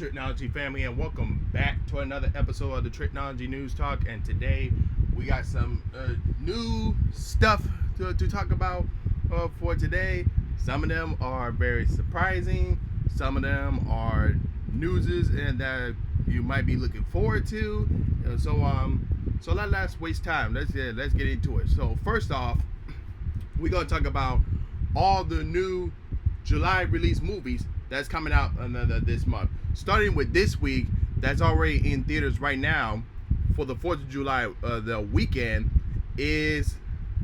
Tricology family, and welcome back to another episode of the Tricology News Talk. And today we got some new stuff to talk about for today. Some of them are very surprising, some of them are newses and that you might be looking forward to. So let's waste time. Let's get into it. So first off, we're gonna talk about all the new July release movies that's coming out this month. Starting with this week, that's already in theaters right now for the 4th of July, the weekend, is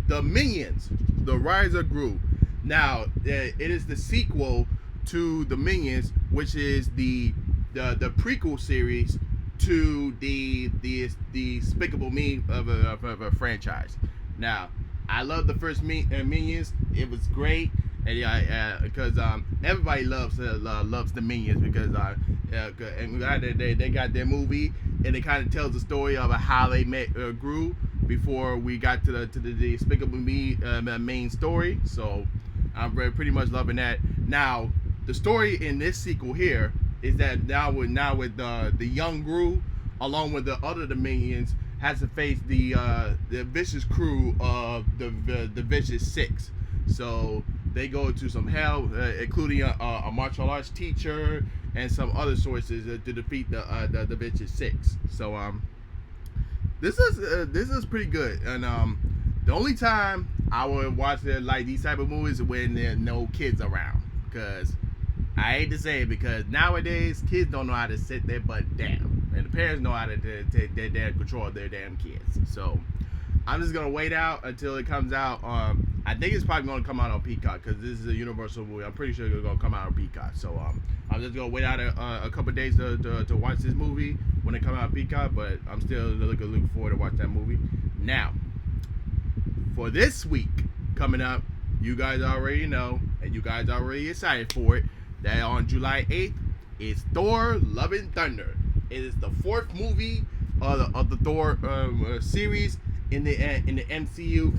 The Minions, The Rise of Gru. Now, it is the sequel to The Minions, which is the prequel series to the Despicable Me of a franchise. Now, I love the first Minions. It was great. And yeah, because everybody loves the Minions because they got their movie and it kind of tells the story of how they met Gru before we got to the Despicable Me main story. So I'm pretty much loving that. Now the story in this sequel here is that now with the young Gru along with the other Minions has to face the vicious crew of the Vicious Six. So they go to some hell, including a martial arts teacher and some other sources to defeat the Vicious Six. So this is pretty good. And the only time I would watch like these type of movies is when there are no kids around, because I hate to say it, because nowadays kids don't know how to sit their butt down, and the parents know how to take their damn control of their damn kids. So I'm just gonna wait out until it comes out. I think it's probably gonna come out on Peacock because this is a Universal movie. I'm pretty sure it's gonna come out on Peacock. So I'm just gonna wait out a couple days to watch this movie when it comes out on Peacock. But I'm still looking forward to watch that movie. Now, for this week coming up, you guys already know, and you guys already excited for it, that on July 8th is Thor: Love and Thunder. It is the 4th movie of the Thor series in the MCU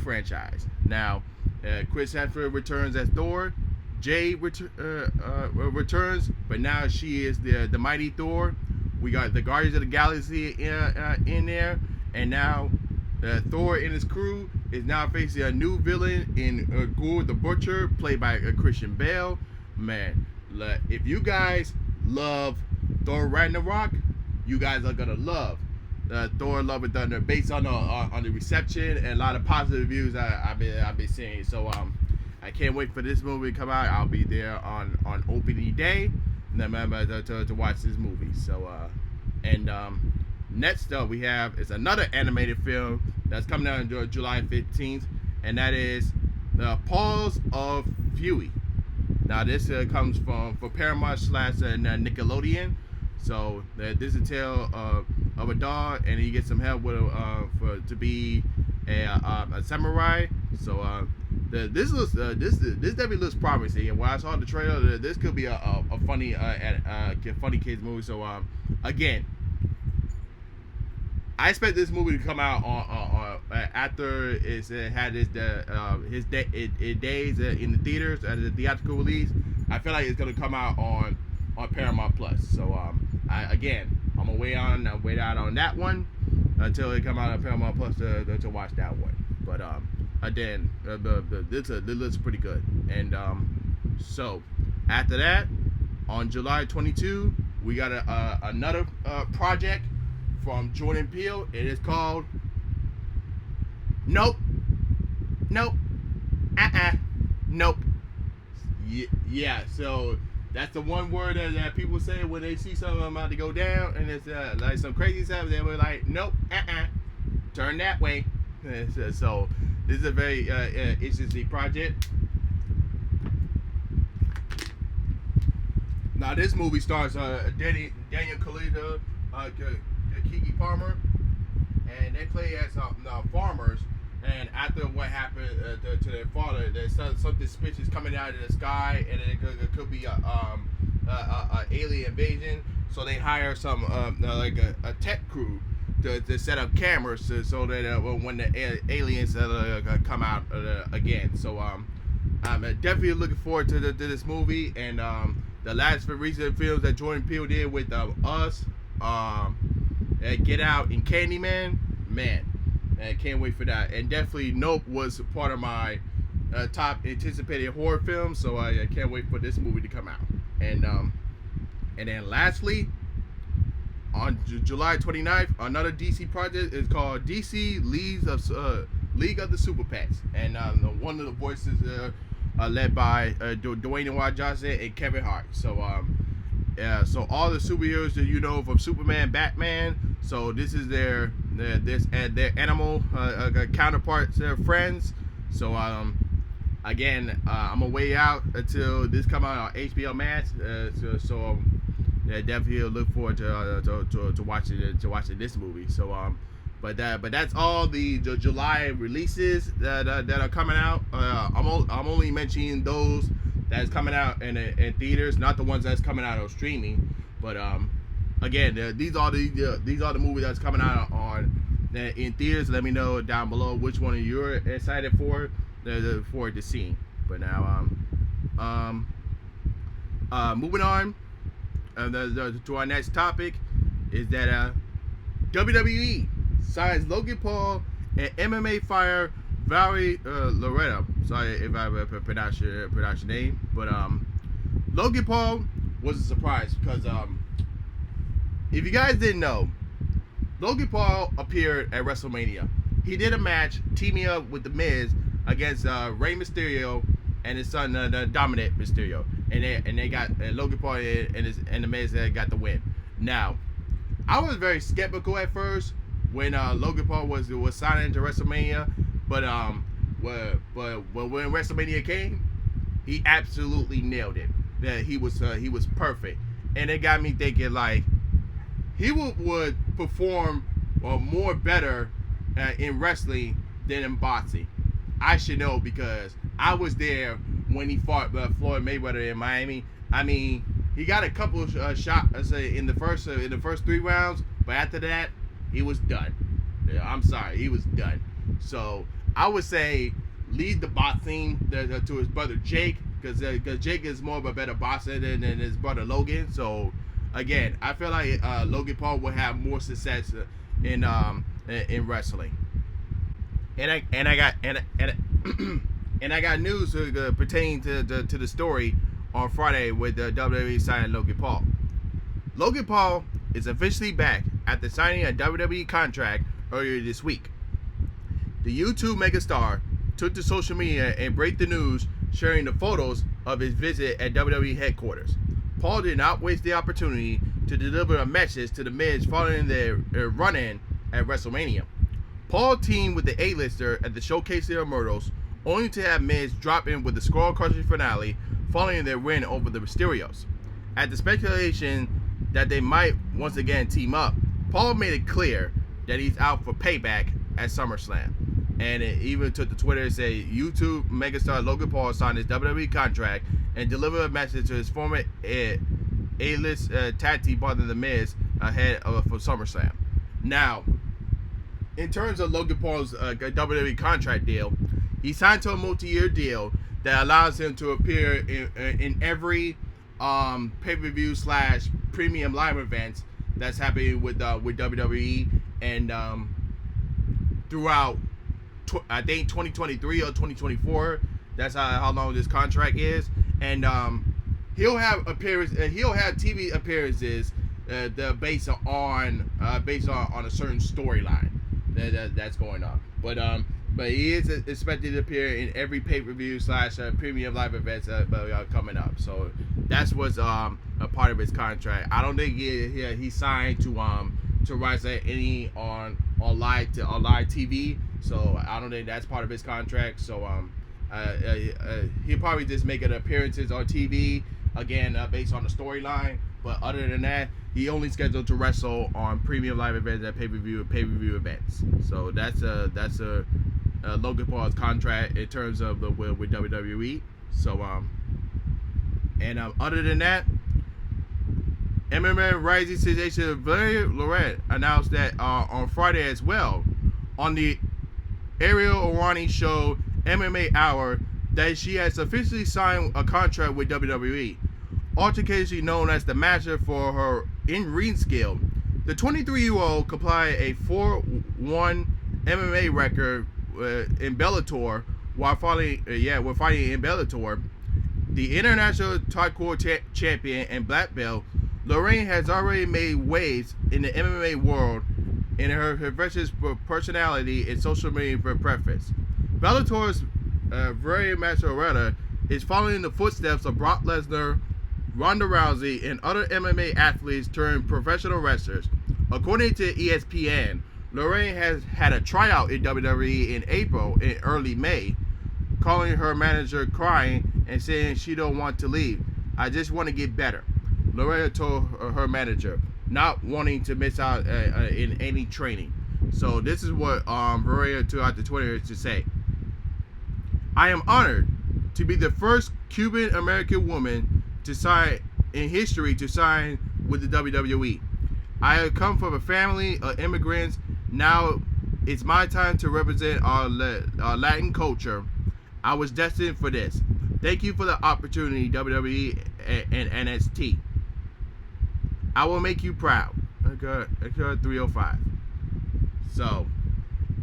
franchise. Now, Chris Hemsworth returns as Thor. Jade returns, but now she is the mighty Thor. We got the Guardians of the Galaxy in there, and now Thor and his crew is now facing a new villain in Gore the Butcher, played by Christian Bale. Man, if you guys love Thor Ragnarok, you guys are gonna love Thor: Love and Thunder, based on the reception and a lot of positive reviews I've been seeing. So I can't wait for this movie to come out. I'll be there on opening day, and remember to watch this movie. So next up we have is another animated film that's coming out on July 15th, and that is The Paws of Fury. Now this comes from Paramount / Nickelodeon. So this is a tale of a dog, and he gets some help with to be a samurai. So this definitely looks promising. And when I saw the trailer, this could be a funny kids movie. So again, I expect this movie to come out on after it's had his days in the theaters as a theatrical release. I feel like it's gonna come out on Paramount Plus. So I'm gonna wait out on that one until it come out on Paramount Plus to watch that one. But again, this looks pretty good. And so after that, on July 22, we got another project from Jordan Peele. It is called Nope. Nope. Nope. Yeah. So that's the one word that people say when they see something about to go down, and it's like some crazy stuff. They were like, nope, turn that way. So this is a very interesting project. Now this movie stars Daniel Kaluuya, Keke Palmer, and they play as farmers. And after what happened to their father, there's something suspicious coming out of the sky, and it could be a alien invasion. So they hire some like a tech crew to set up cameras so that when the aliens come out again. So I'm definitely looking forward to this movie, and the last recent films that Jordan Peele did with Us, Get Out, and Candyman, man, I can't wait for that. And definitely Nope was part of my top anticipated horror film, so I can't wait for this movie to come out. And then lastly, on July 29th, another DC project is called DC League of the Super Pets, and one of the voices led by Dwayne Wade Johnson and Kevin Hart. So so all the superheroes that you know from Superman, Batman. So this is their animal counterparts, their friends. So again, I'm gonna wait out until this come out on HBO Max. So definitely look forward to watching this movie. So but that's all the July releases that are coming out. I'm only mentioning those that's coming out in theaters, not the ones that's coming out on streaming. But again, these are the movies that's coming out in theaters. Let me know down below which one you're excited for to see. But now moving on to our next topic is that WWE signs Logan Paul and MMA fighter Valeria Loureda. Sorry if I pronounce your name, but Logan Paul was a surprise because if you guys didn't know, Logan Paul appeared at WrestleMania. He did a match teaming up with The Miz against Rey Mysterio and his son Dominic Mysterio, and they got Logan Paul and The Miz got the win. Now, I was very skeptical at first when Logan Paul was signed into WrestleMania, but when WrestleMania came, he absolutely nailed it. That he was perfect, and it got me thinking like he would perform more better in wrestling than in boxing. I should know because I was there when he fought Floyd Mayweather in Miami. I mean, he got a couple of shots in the first 3 rounds, but after that, he was done. I'm sorry, he was done. So I would say lead the boxing to his brother Jake, because Jake is more of a better boxer than his brother Logan. So again, I feel like Logan Paul will have more success in wrestling. And I got news pertaining to the story on Friday with WWE signing Logan Paul. Logan Paul is officially back after signing a WWE contract earlier this week. The YouTube megastar took to social media and break the news, sharing the photos of his visit at WWE headquarters. Paul did not waste the opportunity to deliver a message to The Miz following their run-in at WrestleMania. Paul teamed with the A-lister at the Showcase of Immortals, only to have Miz drop in with the skull-crushing finale following their win over the Mysterios. At the speculation that they might once again team up, Paul made it clear that he's out for payback at SummerSlam. And it even took to Twitter and said YouTube megastar Logan Paul signed his WWE contract and delivered a message to his former A-list tag team partner The Miz ahead for SummerSlam. Now, in terms of Logan Paul's WWE contract deal, he signed to a multi-year deal that allows him to appear in every pay-per-view / premium live events that's happening with WWE and throughout I think 2023 or 2024. That's how long this contract is, and he'll have TV appearances that based on a certain storyline that's going on. But he is expected to appear in every pay-per-view / premium live events coming up. So that's what's a part of his contract. I don't think he signed to rise any on live TV. So I don't think that's part of his contract. So he'll probably just make appearances on TV again based on the storyline. But other than that, he only scheduled to wrestle on premium live events at pay-per-view events. So that's Logan Paul's contract in terms of with WWE. So and other than that, MMA rising sensation Valeria Loureda announced that on Friday as well on the Ariel Irani show MMA Hour that she has officially signed a contract with WWE. altercation known as the Master for her in-ring skill. The 23-year-old compiled a 4-1 MMA record in Bellator while fighting in Bellator. The international Tricology champion and black belt, Logan has already made waves in the MMA world in her vicious personality and social media preference. Bellator's Valeria Loureda is following the footsteps of Brock Lesnar, Ronda Rousey, and other MMA athletes turned professional wrestlers. According to ESPN, Logan has had a tryout in WWE in April and early May, calling her manager crying and saying she don't want to leave. I just want to get better, Loureda told her manager, not wanting to miss out in any training. So this is what Valeria took out the Twitter to say. I am honored to be the first Cuban American woman to sign in history to sign with the WWE. I have come from a family of immigrants. Now it's my time to represent our Latin culture. I was destined for this. Thank you for the opportunity, WWE and NXT. I will make you proud. Okay, 305. So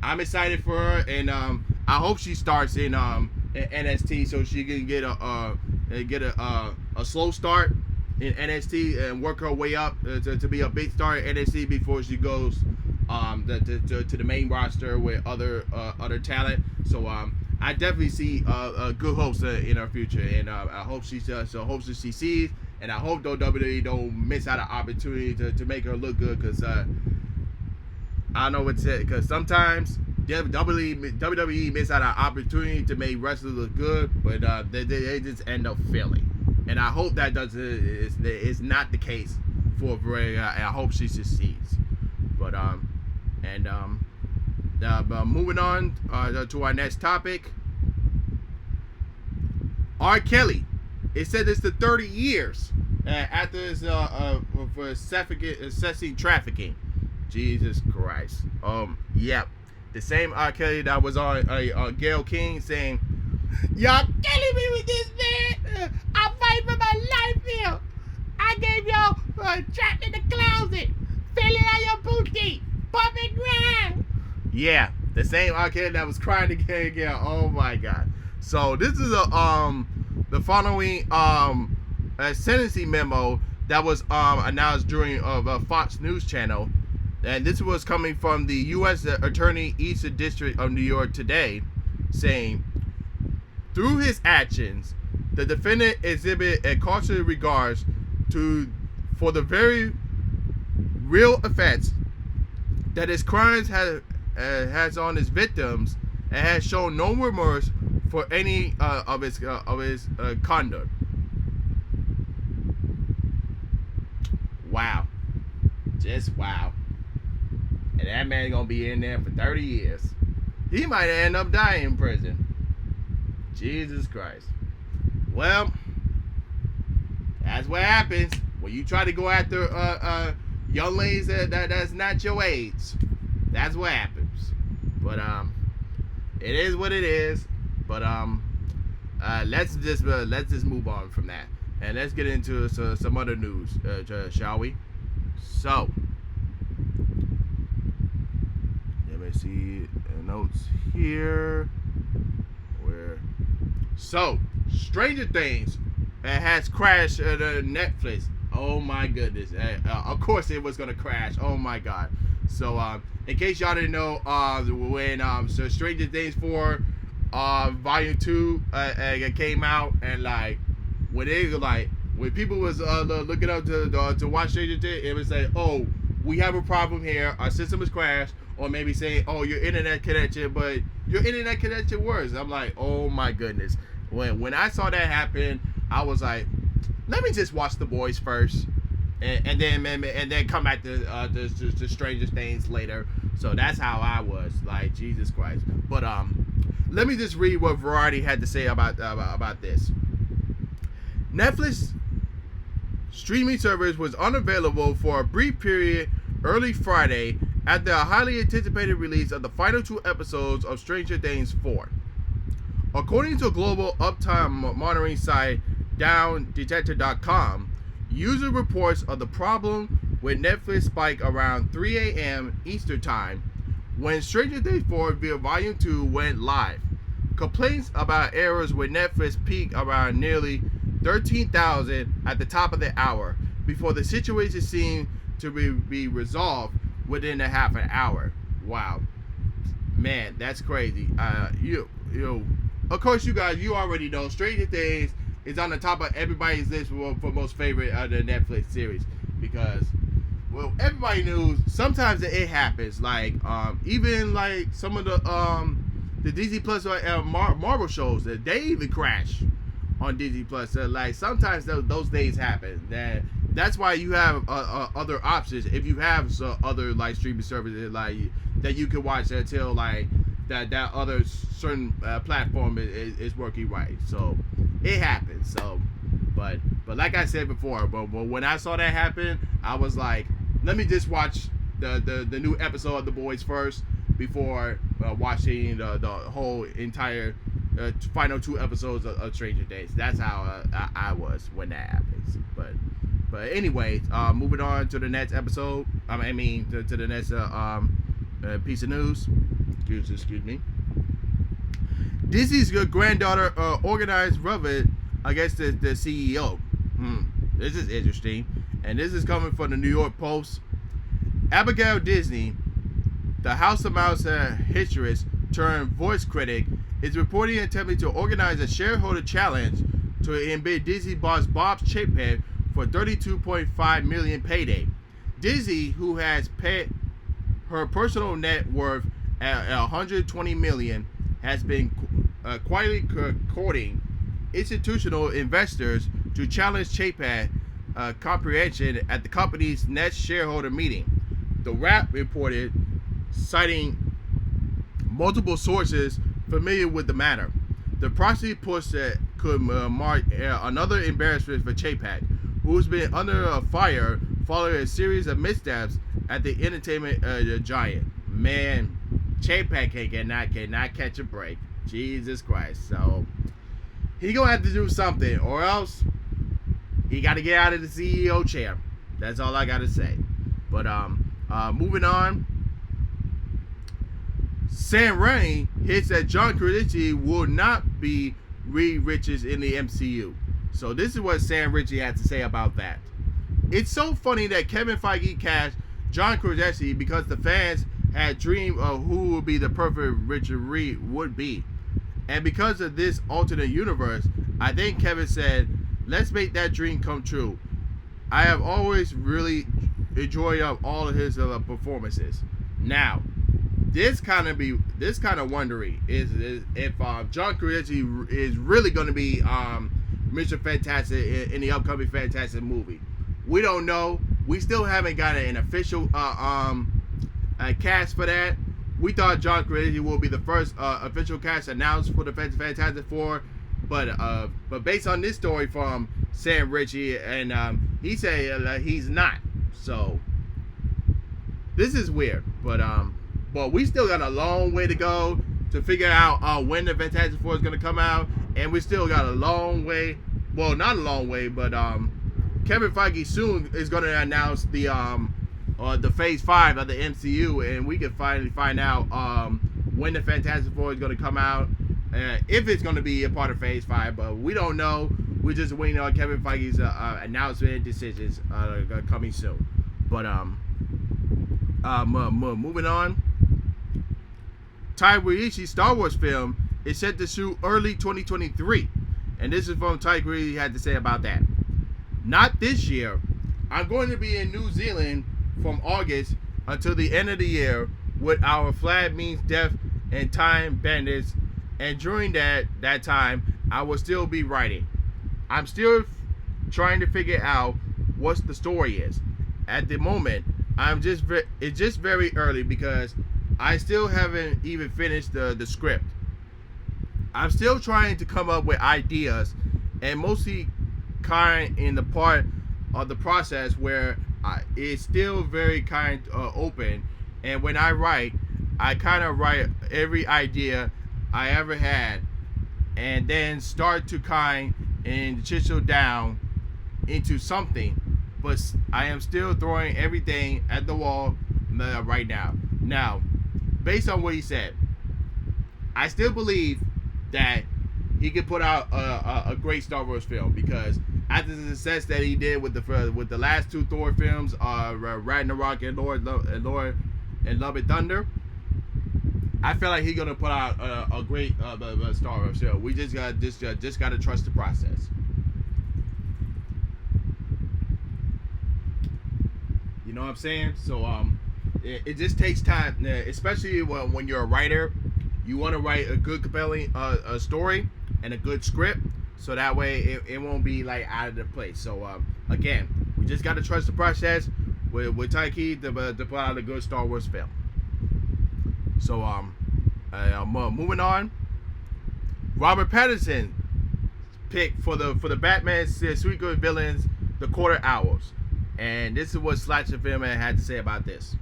I'm excited for her, and I hope she starts in NXT so she can get a slow start in NXT and work her way up to be a big star in NXT before she goes to the main roster with other talent. So I definitely see a good hopes in her future, and I hope she sees, and I hope WWE don't miss out an opportunity to make her look good, because I don't know what to say, because sometimes WWE miss out an opportunity to make wrestlers look good, but they just end up failing. And I hope that is not the case for Valeria, and I hope she succeeds. But moving on to our next topic. R. Kelly. It said it's the 30 years after his for assessing trafficking. Jesus Christ. Yep. The same R. Kelly that was on Gayle King saying, y'all killing me with this, man. I'm fighting for my life here. I gave y'all trapped in the closet, filling out your booty, pumping ground. Yeah, the same R. Kelly that was crying again. Oh my God. So this is the following sentencing memo that was announced during a Fox News channel. And this was coming from the U.S. Attorney Eastern District of New York today, saying, through his actions, the defendant exhibit a cautionary regards for the very real effects that his crimes has on his victims, and has shown no remorse for any of his conduct. Wow, just wow. And that man gonna be in there for 30 years. He might end up dying in prison. Jesus Christ. Well, that's what happens when you try to go after young ladies that's not your age. That's what happens. But it is what it is. But let's just move on from that, and let's get into some other news, shall we? So, let me see the notes here. So, Stranger Things has crashed Netflix. Oh my goodness. Of course it was gonna crash. Oh my God. So in case y'all didn't know, when Stranger Things 4 Volume 2 came out, and when people was looking up to watch Stranger Things, it would say, oh, we have a problem here, our system is crashed, or maybe saying, oh, your internet connection, but your internet connection works. I'm like, oh my goodness. When I saw that happen, I was like, let me just watch The Boys first, and then come back to Stranger Things later. So that's how I was, like, Jesus Christ. But let me just read what Variety had to say about this. Netflix streaming service was unavailable for a brief period early Friday after a highly anticipated release of the final 2 episodes of Stranger Things 4. According to a global uptime monitoring site downdetector.com, user reports of the problem with Netflix spike around 3 a.m. Eastern Time when Stranger Things 4 via Volume 2 went live. Complaints about errors with Netflix peaked around nearly 13,000 at the top of the hour before the situation seemed to be resolved within a half an hour. Wow. Man, that's crazy. Of course, you guys, you already know Stranger Things is on the top of everybody's list for most favorite of the Netflix series because, well, everybody knew sometimes it happens. Like, even like some of the Disney Plus Marvel shows that they even crash on Disney Plus. Like sometimes those days happen. That's why you have other options. If you have other like streaming services like that you can watch until like that other certain platform is working right. So it happens. So, but like I said before, but when I saw that happen, I was like, let me just watch the new episode of The Boys first before watching the whole entire final 2 episodes of Stranger Things. That's how I was when that happens. But anyway, moving on to the next episode. To the next piece of news. Excuse me. Disney's granddaughter organized revolt against the CEO. This is interesting, and this is coming from the New York Post. Abigail Disney, the House of Mouse history turned voice critic, is reportedly attempting to organize a shareholder challenge to embed Disney boss Bob Chapek for $32.5 million payday. Disney, who has paid her personal net worth at $120 million, has been quietly courting institutional investors to challenge Chapek comprehension at the company's next shareholder meeting. The Wrap reported, citing multiple sources familiar with the matter. The proxy push that could mark another embarrassment for Chapek, who's been under fire following a series of missteps at the entertainment giant. Man, Chapek cannot catch a break. Jesus Christ. So he gonna have to do something, or else he got to get out of the CEO chair. That's all I gotta say. But moving on. Sam Raimi hits that John Krasinski will not be Reed Richards in the MCU. So this is what Sam Raimi had to say about that. It's so funny that Kevin Feige cast John Krasinski because the fans had dreamed of who would be the perfect Richard Reed would be. And because of this alternate universe, I think Kevin said, let's make that dream come true. I have always really enjoyed all of his performances. Now, this kind of wondering is if John Krasinski is really going to be Mr. Fantastic in the upcoming Fantastic movie. We don't know. We still haven't got an official cast for that. We thought John Krasinski will be the first official cast announced for the Fantastic Four, but based on this story from Sam Raimi, and he said he's not. So this is weird, but we still got a long way to go to figure out when the Fantastic Four is going to come out, and we still got a long way. Well, not a long way, but Kevin Feige soon is going to announce the Phase 5 of the MCU, and we can finally find out when the Fantastic Four is going to come out, if it's going to be a part of Phase 5, but we don't know. We're just waiting on Kevin Feige's announcement decisions coming soon. But moving on. Taika Waititi's Star Wars film is set to shoot early 2023, and this is from Taika Waititi. He had to say about that. Not this year. I'm going to be in New Zealand from August until the end of the year with our Flag Means Death and Time bandits, and during that time I will still be writing. I'm still trying to figure out what the story is. At the moment, it's just very early because I still haven't even finished the script. I'm still trying to come up with ideas, and mostly kind in the part of the process where it's still very kind open. And when I write, I kind of write every idea I ever had, and then start to kind and chisel down into something, but I am still throwing everything at the wall right now. Now, based on what he said, I still believe that he could put out a great Star Wars film, because after the success that he did with the last two Thor films, Ragnarok and Lord and Love and Thunder, I feel like he's gonna put out a great Star Wars film. We just gotta trust the process. You know what I'm saying? So it just takes time, especially when you're a writer. You want to write a good, compelling a story and a good script, so that way it won't be like out of the place. So again, we just got to trust the process with Taiki to put out a good Star Wars film. So moving on, Robert Pattinson pick for the Batman Secret Villains, The Quarter Hours, and this is what Slasher Filmman had to say about this.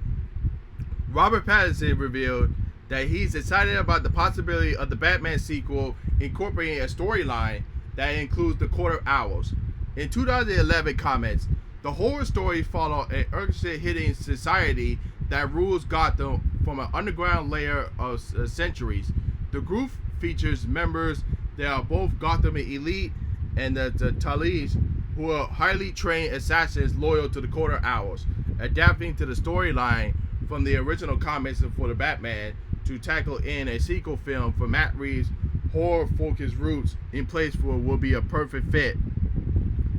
Robert Pattinson revealed that he's excited about the possibility of the Batman sequel incorporating a storyline that includes The Quarter Hours. In 2011 comments, the horror story follows an urgent-hitting society that rules Gotham from an underground layer of centuries. The group features members that are both Gotham elite and the Talese, who are highly trained assassins loyal to the Quarter Hours, adapting to the storyline from the original comics for the Batman to tackle in a sequel film for Matt Reeves' horror-focused roots in place for will be a perfect fit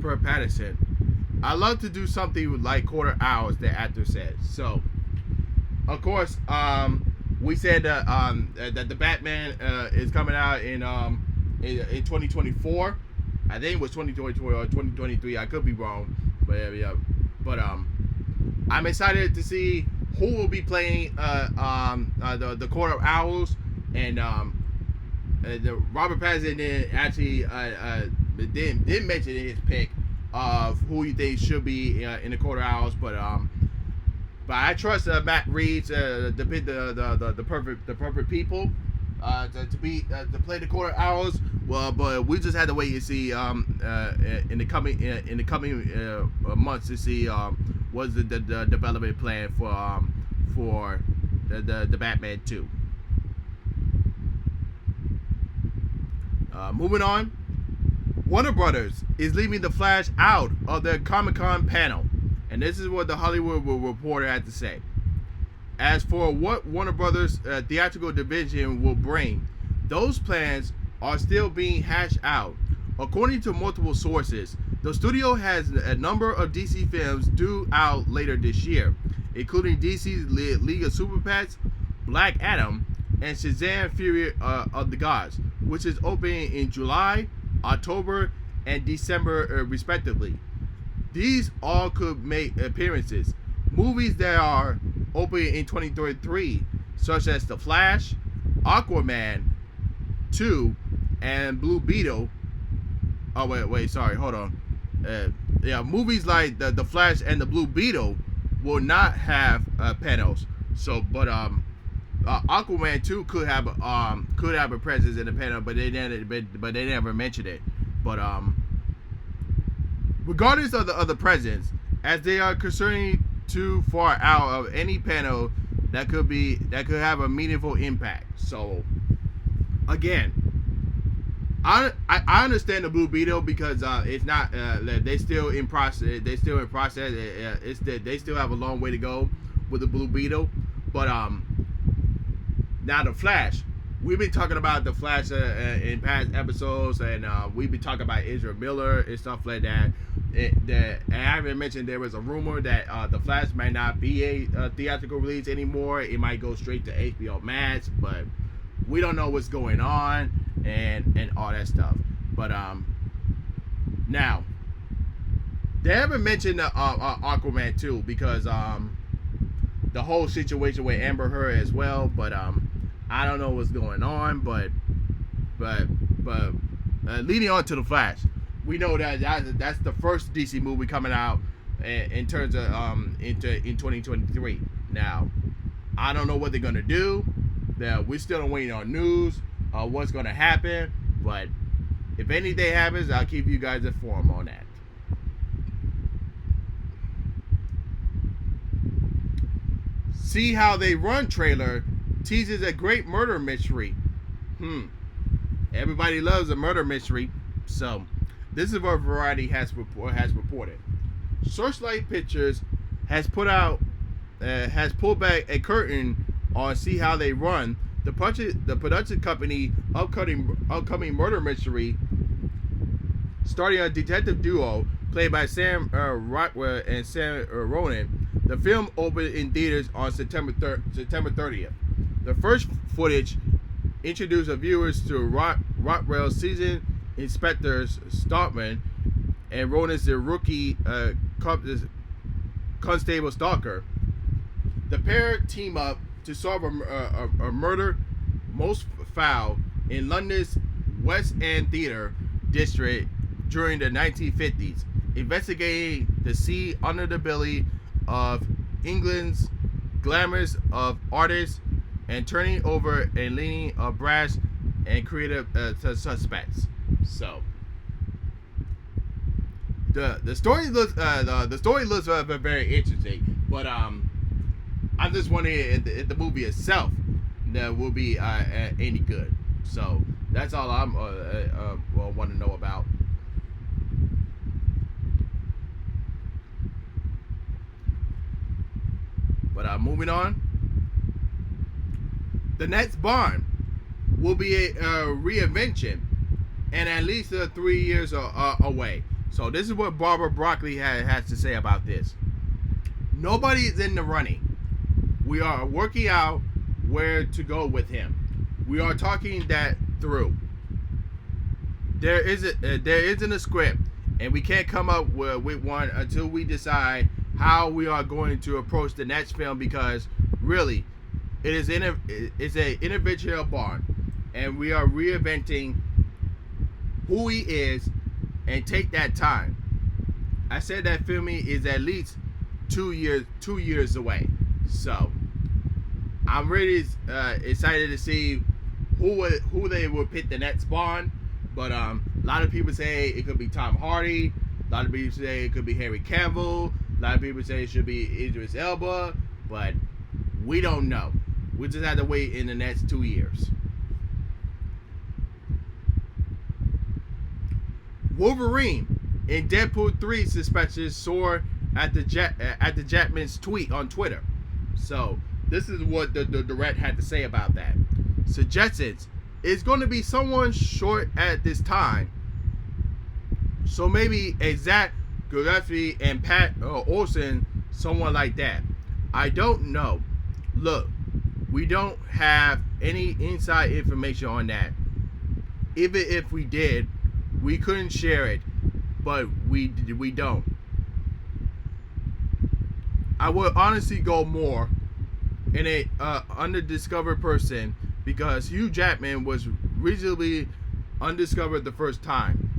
per Pattinson. I love to do something like Quarter Hours, the actor said. So, of course, we said that the Batman is coming out in 2024. I think it was 2024 or 2023. I could be wrong, but yeah. But I'm excited to see who will be playing the Quarter Hours, and the Robert Pattinson didn't mention in his pick of who you think should be in the Quarter Hours, but I trust Matt Reeves to pick the perfect people to play the Quarter Hours. Well, but we just had to wait and see in the coming months to see what's the development plan for the Batman 2. Moving on, Warner Brothers is leaving The Flash out of their Comic-Con panel, and this is what the Hollywood Reporter had to say. As for what Warner Brothers theatrical division will bring, those plans are still being hashed out. According to multiple sources, the studio has a number of DC films due out later this year, including DC's League of Super Pets, Black Adam, and Shazam! Fury of the Gods, which is opening in July, October, and December respectively. These all could make appearances. Movies that are opening in 2023, such as The Flash, Aquaman 2, and Blue Beetle. Oh wait, sorry, hold on. Movies like the Flash and the Blue Beetle will not have panels. So, but Aquaman 2 could have a presence in the panel, but they never mentioned it. But regardless of the presence, as they are concerning too far out of any panel that could have a meaningful impact. So again, I understand the Blue Beetle because it's not they still in process. They still have a long way to go with the Blue Beetle. But now the Flash, we've been talking about the Flash in past episodes, and we've been talking about Ezra Miller and stuff like that. And I haven't mentioned there was a rumor that the Flash might not be a theatrical release anymore. It might go straight to HBO Max, but we don't know what's going on and all that stuff. But now they haven't mentioned Aquaman 2 because the whole situation with Amber Heard as well. But I don't know what's going on. But leading on to the Flash, we know that that's the first DC movie coming out in terms of in 2023. Now, I don't know what they're gonna do. We're still waiting on news what's gonna happen. But If anything happens, I'll keep you guys informed on that. See How They Run trailer teases a great murder mystery. Everybody loves a murder mystery, so this is what Variety has reported. Searchlight Pictures has pulled back a curtain on See How They Run, the production company upcoming murder mystery starting a detective duo played by Sam Rockwell and Sam Ronan. The film opened in theaters on September 30th. The first footage introduced viewers to Rockwell's seasoned Inspector Starkman and Ronan's rookie Constable Stalker. The pair team up to solve a murder most foul in London's West End theatre district during the 1950s, investigating the sea under the belly of England's glamours of artists and turning over and leaning of brash and creative suspects. So the story looks very interesting, but I'm just wondering if the movie itself will be any good. So that's all I'm want to know about. But moving on, the next Bond will be a reinvention and at least 3 years away. So this is what Barbara Broccoli has to say about this. Nobody is in the running. We are working out where to go with him. We are talking that through. There isn't a script, and we can't come up with one until we decide how we are going to approach the next film, because really it's an individual Bond, and we are reinventing who he is and take that time. I said that filming is at least 2 years away, so I'm really excited to see who they will pick the next Bond. But a lot of people say it could be Tom Hardy. A lot of people say it could be Henry Cavill. A lot of people say it should be Idris Elba. But we don't know. We just have to wait in the next 2 years. Wolverine in Deadpool 3 suspensions soar at the Jackman's tweet on Twitter. So this is what the direct had to say about that. Suggestions: it's going to be someone short at this time. So maybe a Zach Gillespie and Pat Olsen, someone like that. I don't know. Look, we don't have any inside information on that. Even if we did, we couldn't share it. But we don't. I would honestly go more in a undiscovered person, because Hugh Jackman was reasonably undiscovered the first time.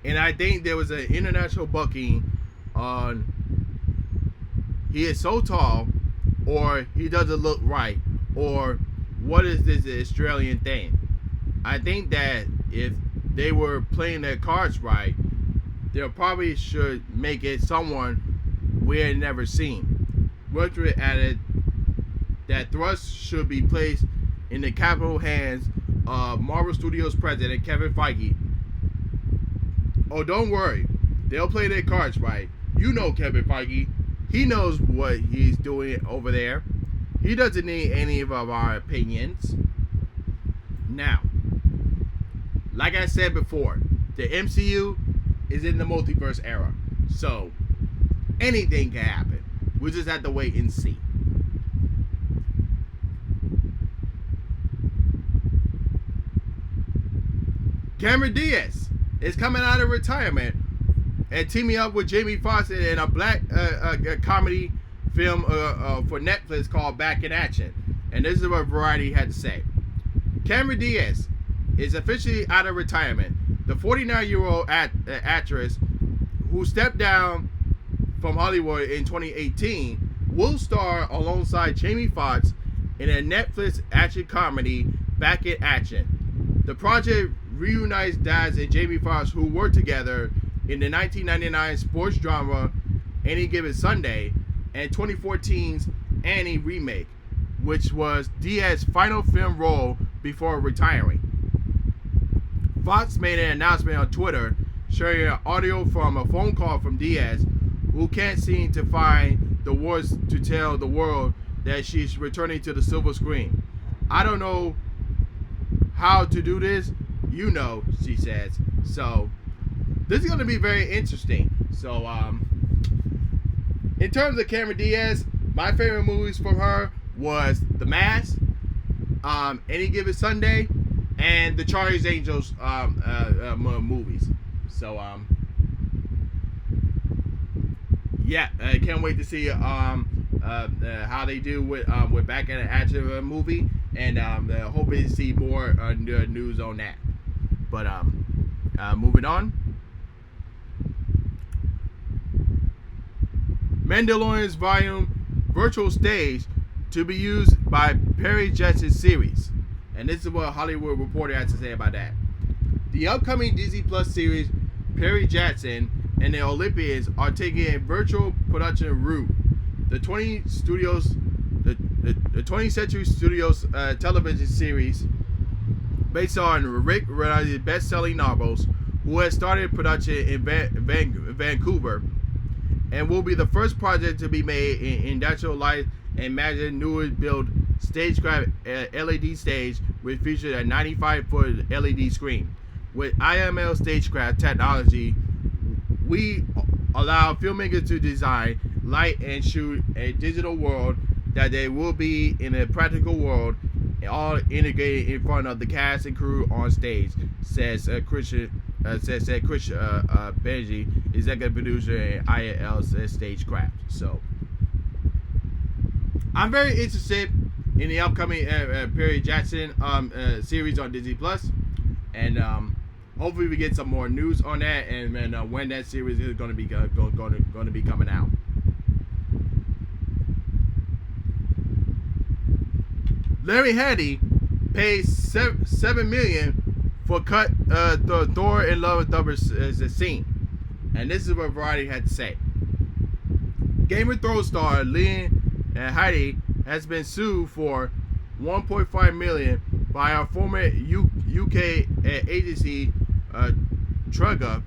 And I think there was an international booking on he is so tall, or he doesn't look right, or what is this Australian thing. I think that if they were playing their cards right, they probably should make it someone we had never seen. Woodruff added that thrust should be placed in the capable hands of Marvel Studios president Kevin Feige. Oh, don't worry. They'll play their cards right. You know Kevin Feige. He knows what he's doing over there. He doesn't need any of our opinions. Now, like I said before, the MCU is in the multiverse era. So, anything can happen. We just have to wait and see. Cameron Diaz is coming out of retirement and teaming up with Jamie Foxx in a black comedy film for Netflix called Back in Action. And this is what Variety had to say. Cameron Diaz is officially out of retirement. The 49-year-old actress who stepped down from Hollywood in 2018 will star alongside Jamie Foxx in a Netflix action comedy Back in Action. The project reunites Daz and Jamie Foxx, who worked together in the 1999 sports drama Any Given Sunday and 2014's Annie remake, which was Diaz's final film role before retiring. Fox made an announcement on Twitter sharing an audio from a phone call from Diaz, who can't seem to find the words to tell the world that she's returning to the silver screen. I don't know how to do this, you know, she says. So this is going to be very interesting. So in terms of Cameron Diaz, my favorite movies from her was The Mask, Any Given Sunday, and the Charlie's Angels movies. So yeah, I can't wait to see how they do with back in the action movie, and hoping to see more news on that. But moving on. Mandalorian's volume virtual stage to be used by Perry Jackson's series. And this is what Hollywood Reporter has to say about that. The upcoming Disney Plus series Perry Jackson and the Olympians are taking a virtual production route. The 20th Century Studios television series, based on Rick Riordan's best-selling novels, who has started production in Vancouver, and will be the first project to be made in industrial light and imagine newly built stagecraft LED stage, which features a 95-foot LED screen. With IML stagecraft technology, we allow filmmakers to design, light, and shoot a digital world that they will be in a practical world, all integrated in front of the cast and crew on stage, says Chris Benji, executive producer at IL's Stagecraft. So I'm very interested in the upcoming Perry Jackson series on Disney Plus, and hopefully we get some more news on that, and when that series is going to be coming out. Larry Hattie pays $7 million for cut the Thor and Love and Thunder scene, and this is what Variety had to say. Game of Thrones star Lynn Hattie has been sued for $1.5 million by our former UK agency Tricology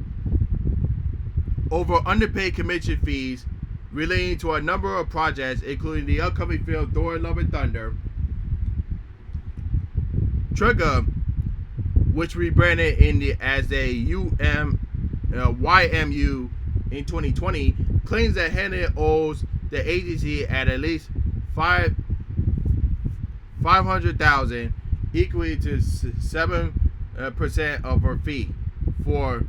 over underpaid commission fees relating to a number of projects, including the upcoming film Thor: Love and Thunder. Tricology, which rebranded as a YMU in 2020, claims that Hannah owes the agency at least $500,000, equally to 7% of her fee for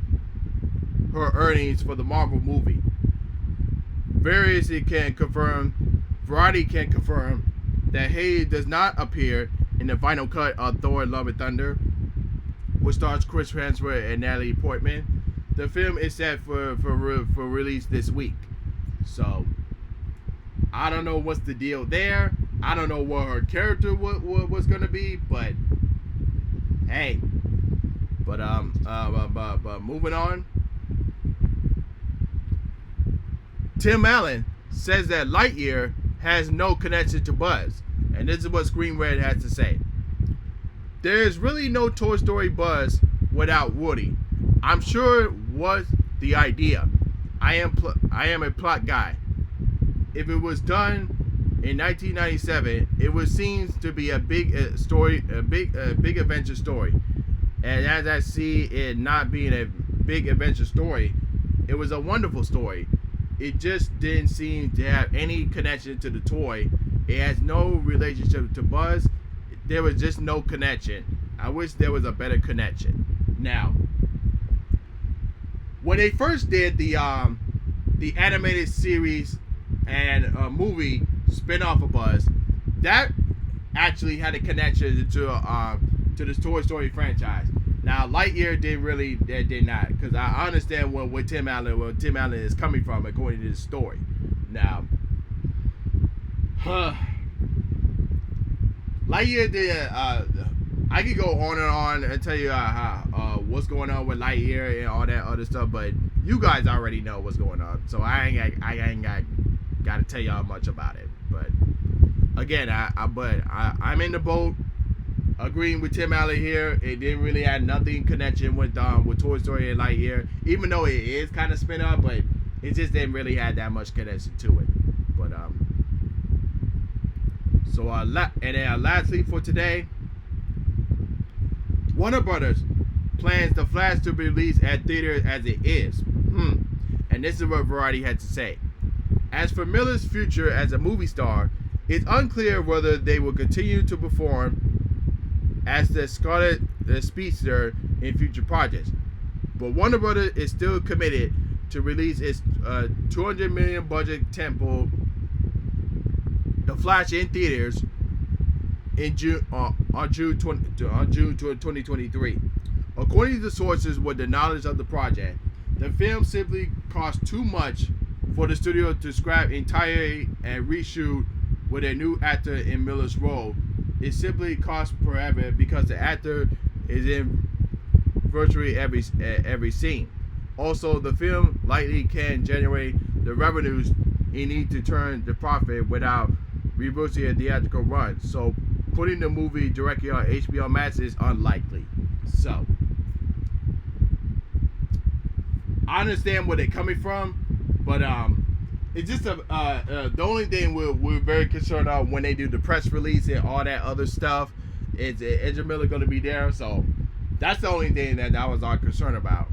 her earnings for the Marvel movie. Variety can confirm that Haley does not appear in the final cut of Thor: Love and Thunder, which stars Chris Hemsworth and Natalie Portman. The film is set for release this week. So I don't know what's the deal there. I don't know what her character was gonna be, but hey. But moving on. Tim Allen says that Lightyear has no connection to Buzz, and this is what Screen Red has to say. There is really no Toy Story Buzz without Woody. I'm sure it was the idea. I am a plot guy. If it was done in 1997, it would seem to be a big story, a big adventure story. And as I see it not being a big adventure story, it was a wonderful story. It just didn't seem to have any connection to the toy. It has no relationship to Buzz. There was just no connection. I wish there was a better connection. Now, when they first did the animated series and movie spin-off of Buzz, that actually had a connection to the Toy Story franchise. Now, Lightyear did not, because I understand where Tim Allen is coming from according to the story. Now, Lightyear I could go on and on and tell you what's going on with Lightyear and all that other stuff, but you guys already know what's going on, so I ain't got to tell y'all much about it. But again, I'm in the boat, agreeing with Tim Allen here. It didn't really have nothing connection with Toy Story and Lightyear, even though it is kind of spin off, but it just didn't really have that much connection to it. But lastly for today, Warner Brothers plans The Flash to be released at theaters as it is. And this is what Variety had to say. As for Miller's future as a movie star, it's unclear whether they will continue to perform as the Scarlet Speedster in future projects. But Warner Brothers is still committed to release its $200 million budget tentpole, The Flash, in theaters in June 2023. According to sources with the knowledge of the project, the film simply cost too much for the studio to scrap entirely and reshoot with a new actor in Miller's role. It simply costs forever because the actor is in virtually every scene. Also, the film likely can generate the revenues it needs to turn the profit without reversing a theatrical run. So putting the movie directly on HBO Max is unlikely. So I understand where they're coming from, but it's just the only thing we're very concerned about when they do the press release and all that other stuff is Ezra Miller going to be there. So that's the only thing that was our concern about.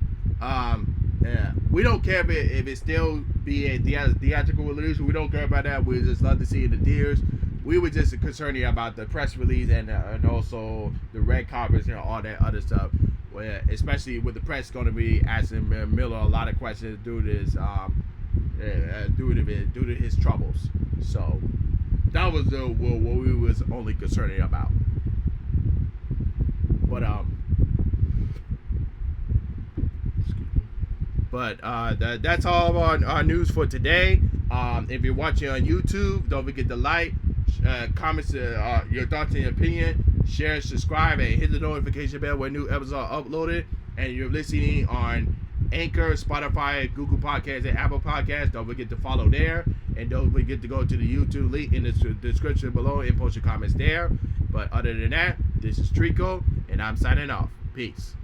We don't care if it still be a theatrical release. We don't care about that. We just love to see it in the theaters. We were just concerned about the press release and also the red carpets and all that other stuff. Where, especially with the press going to be asking Miller a lot of questions due to his troubles. So that was what we was only concerned about. But that's all of our news for today. If you're watching on YouTube, don't forget to like, comment your thoughts and your opinion, share, subscribe, and hit the notification bell when new episodes are uploaded. And you're listening on Anchor, Spotify, Google Podcasts, and Apple Podcasts. Don't forget to follow there. And don't forget to go to the YouTube link in the description below and post your comments there. But other than that, this is Trico, and I'm signing off. Peace.